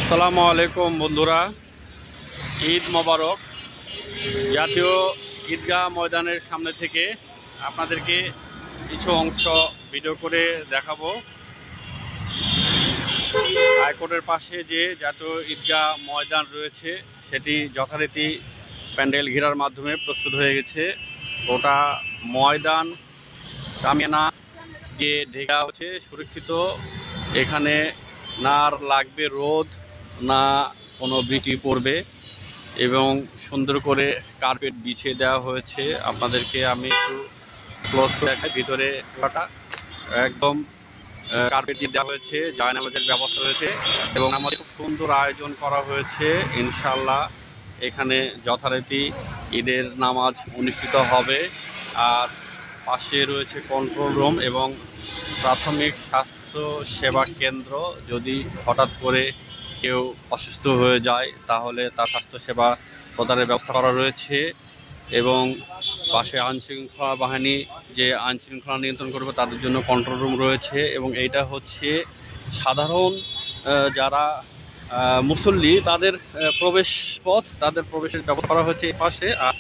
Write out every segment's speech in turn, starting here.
আসসালামু আলাইকুম বন্ধুরা, ঈদ মোবারক। জাতীয় ঈদগাহ ময়দানের সামনে থেকে আপনাদেরকে কিছু অংশ ভিডিও করে দেখাবো। হাইকোর্টের পাশে যে জাতীয় ঈদগাহ ময়দান রয়েছে সেটি যথারীতি প্যান্ডেল ঘেরার মাধ্যমে প্রস্তুত হয়ে গেছে। ওটা ময়দান সামিয়ানা দিয়ে ঢেকা হচ্ছে, সুরক্ষিত। এখানে না লাগবে রোদ, না কোনো বৃষ্টি পড়বে, এবং সুন্দর করে কার্পেট বিছিয়ে দেওয়া হয়েছে। আপনাদেরকে আমি একটু ক্লোজ করে দেখাই। ভিতরে পুরোটা একদম কার্পেট দিয়ে দেওয়া হয়েছে, জায়নামাজের ব্যবস্থা রয়েছে এবং আমাদের খুব সুন্দর আয়োজন করা হয়েছে। ইনশাল্লাহ এখানে যথারীতি ঈদের নামাজ অনুষ্ঠিত হবে। আর পাশে রয়েছে কন্ট্রোল রুম এবং প্রাথমিক স্বাস্থ্য সেবা কেন্দ্র। যদি হঠাৎ করে কেউ অসুস্থ হয়ে যায় তাহলে তার স্বাস্থ্যসেবা প্রদানের ব্যবস্থা করা রয়েছে। এবং পাশে আইনশৃঙ্খলা বাহিনী যে আইনশৃঙ্খলা নিয়ন্ত্রণ করবে তাদের জন্য কন্ট্রোল রুম রয়েছে। এবং এইটা হচ্ছে সাধারণ যারা মুসল্লি তাদের প্রবেশ পথ, তাদের প্রবেশের ব্যবস্থা করা হয়েছে এই পাশে। আর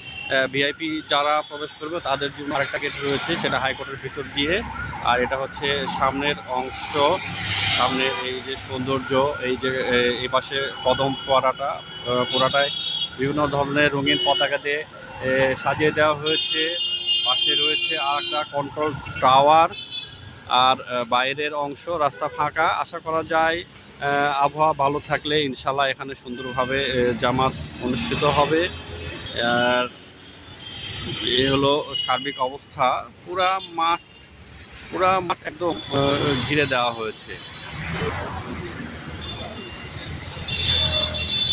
ভিআইপি যারা প্রবেশ করবে তাদের জন্য আরেকটা গেট রয়েছে, সেটা হাইকোর্টের ভিতর দিয়ে। আর এটা হচ্ছে সামনের অংশ, সামনে এই যে সৌন্দর্য, এই যে এই পাশে কদম ফোয়ারাটা পুরাটায় বিভিন্ন ধরনের রঙিন পতাকা দিয়ে সাজিয়ে দেওয়া হয়েছে। পাশে রয়েছে আর একটা কন্ট্রোল টাওয়ার। আর বাইরের অংশ রাস্তা ফাঁকা। আশা করা যায় আবহাওয়া ভালো থাকলে ইনশাল্লাহ এখানে সুন্দরভাবে জামাত অনুষ্ঠিত হবে। আর এই হলো সার্বিক অবস্থা। পুরা মাঠ একদম ঘিরে দেওয়া হয়েছে।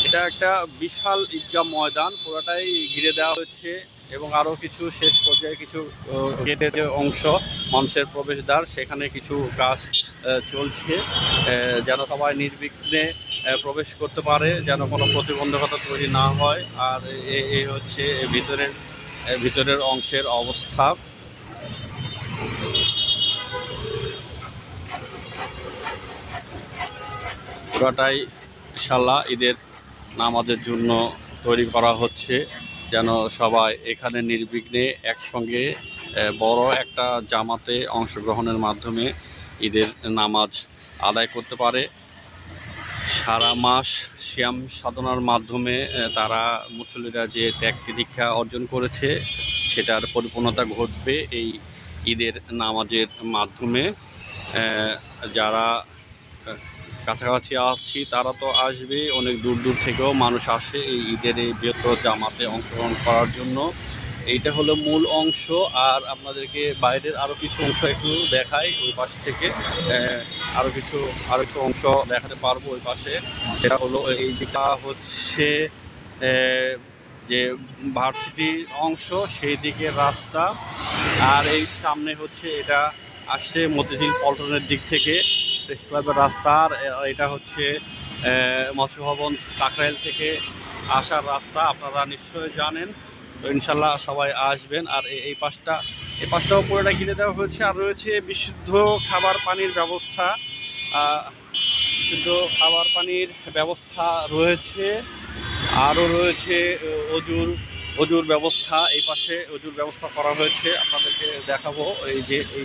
এটা একটা বিশাল ঈদগাহ ময়দান, পুরাটাই ঘিরে দেওয়া হয়েছে। এবং আরও কিছু শেষ পর্যায়ে কিছু গেটের যে অংশ, মানুষের প্রবেশদ্বার, সেখানে কিছু কাজ চলছে যেন সবাই নির্বিঘ্নে প্রবেশ করতে পারে, যেন কোনো প্রতিবন্ধকতা তৈরি না হয়। আর এই হচ্ছে ভিতরের অংশের অবস্থা। পুরাটাই ইনশাল্লাহ ঈদের নামাজের জন্য তৈরি করা হচ্ছে, যেন সবাই এখানে নির্বিঘ্নে একসঙ্গে বড় একটা জামাতে অংশগ্রহণের মাধ্যমে ঈদের নামাজ আদায় করতে পারে। সারা মাস সিয়াম সাধনার মাধ্যমে তারা মুসল্লিরা যে ত্যাগ তিতিক্ষা অর্জন করেছে সেটার পরিপূর্ণতা ঘটবে এই ঈদের নামাজের মাধ্যমে। যারা কাছাকাছি আছি তারা তো আসবে, অনেক দূর দূর থেকেও মানুষ আসে এই ঈদের এই বৃহত্তর জামাতে অংশগ্রহণ করার জন্য। এইটা হলো মূল অংশ। আর আপনাদেরকে বাইরের আরও কিছু অংশ একটু দেখাই। ওই পাশ থেকে আরও কিছু অংশ দেখাতে পারবো ওই পাশে। এটা হলো এই দিকটা হচ্ছে যে ভার্সিটির অংশ, সেই দিকে রাস্তা। আর এই সামনে হচ্ছে এটা আসছে মতিঝিল পল্টনের দিক থেকে প্রেস ক্লাবের রাস্তা। আর এটা হচ্ছে মৎস্য ভবন কাকরাইল থেকে আসার রাস্তা, আপনারা নিশ্চয়ই জানেন। তো ইনশাল্লাহ সবাই আসবেন। আর এই পাশটাও পুরোটা ঘিরে দেওয়া হয়েছে। আর রয়েছে বিশুদ্ধ খাবার পানির ব্যবস্থা, রয়েছে। আরও রয়েছে অজুর ব্যবস্থা। এই পাশে অজুর ব্যবস্থা করা হয়েছে, আপনাদেরকে দেখাবো। এই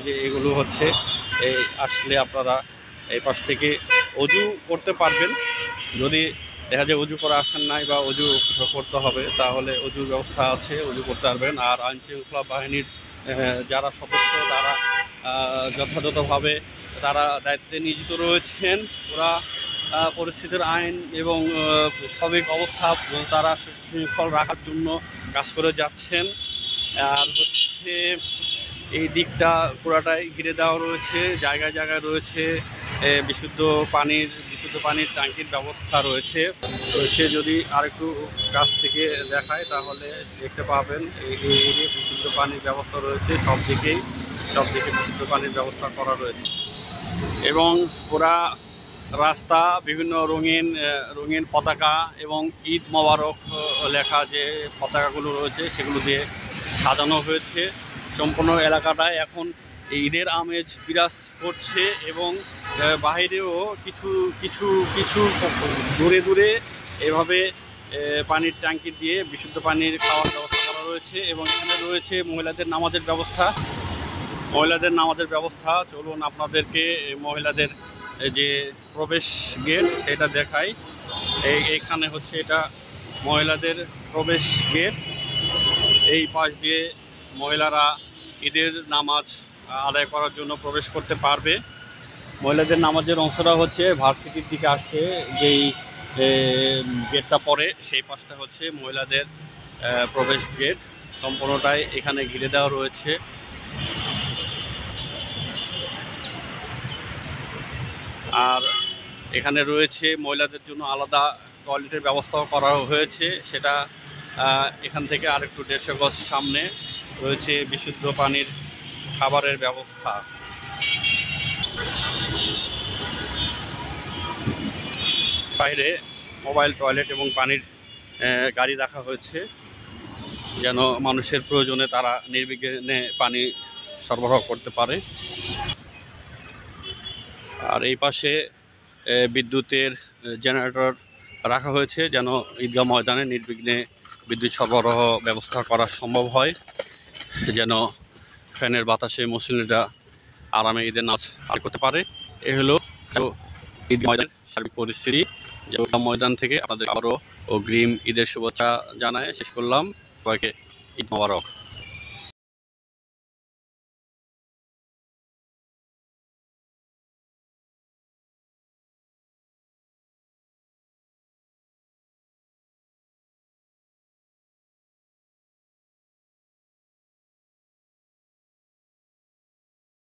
যে এগুলো হচ্ছে, এই আসলে আপনারা এই পাশ থেকে অজু করতে পারবেন। যদি দেখা যায় অজু করে আসেন নাই বা অজু করতে হবে, তাহলে অজুর ব্যবস্থা আছে, অজু করতে পারবেন। আর আইনশৃঙ্খলা বাহিনীর যারা সদস্য তারা যথাযথভাবে তারা দায়িত্বে নিয়োজিত রয়েছেন। ওরা পরিস্থিতির আইন এবং স্বাভাবিক অবস্থা তারা সুশৃঙ্খল রাখার জন্য কাজ করে যাচ্ছেন। আর হচ্ছে এই দিকটা পুরাটাই ঘিরে দেওয়া রয়েছে, জায়গায় রয়েছে বিশুদ্ধ পানির ট্যাঙ্কির ব্যবস্থা রয়েছে। যদি আরেকটু কাছ থেকে দেখায় তাহলে দেখতে পাবেন এই বিশুদ্ধ পানির ব্যবস্থা রয়েছে। সব দিকে বিশুদ্ধ পানির ব্যবস্থা করা রয়েছে। এবং পুরা রাস্তা বিভিন্ন রঙিন পতাকা এবং ঈদ মোবারক লেখা যে পতাকাগুলো রয়েছে সেগুলো দিয়ে সাজানো হয়েছে। সম্পূর্ণ এলাকাটায় এখন ঈদের আমেজ বিরাজ করছে এবং বাইরেও কিছু কিছু কিছু দূরে দূরে এভাবে পানির ট্যাঙ্কি দিয়ে বিশুদ্ধ পানির খাওয়ার ব্যবস্থা করা রয়েছে এবং এখানে রয়েছে মহিলাদের নামাজের ব্যবস্থা। চলুন আপনাদেরকে মহিলাদের যে প্রবেশ গেট সেটা দেখাই। এইখানে হচ্ছে এটা মহিলাদের প্রবেশ গেট। এই পাশ দিয়ে মহিলারা ঈদের নামাজ আদায় করার জন্য প্রবেশ করতে পারবে। মহিলাদের নামাজের অংশটা হচ্ছে ভার্সিটির দিকে আসতে যেই গেটটা পড়ে সেই পাশটা হচ্ছে মহিলাদের প্রবেশ গেট। সম্পূর্ণটাই এখানে ঘিরে দেওয়া রয়েছে। আর এখানে রয়েছে মহিলাদের জন্য আলাদা টয়লেটের ব্যবস্থাও করা হয়েছে। সেটা এখান থেকে আরেকটু 150 গজ সামনে রয়েছে বিশুদ্ধ পানির খাবারের ব্যবস্থা। বাইরে মোবাইল টয়লেট এবং পানির গাড়ি রাখা হয়েছে যেন মানুষের প্রয়োজনে তারা নির্বিঘ্নে পানি সরবরাহ করতে পারে। আর এই পাশে বিদ্যুতের জেনারেটর রাখা হয়েছে যেন ঈদগাহ ময়দানে নির্বিঘ্নে বিদ্যুৎ সরবরাহ ব্যবস্থা করা সম্ভব হয়, যেন ফ্যানের বাতাসে মুসল্লিরা আরামে ঈদের নামাজ আদায় করতে পারে। এ হলো ঈদগাহ ময়দানের সার্বিক পরিস্থিতি। ঈদগাহ ময়দান থেকে আপনাদের আবারও অগ্রিম ঈদের শুভেচ্ছা জানায় শেষ করলাম। সবাইকে ঈদ মোবারক।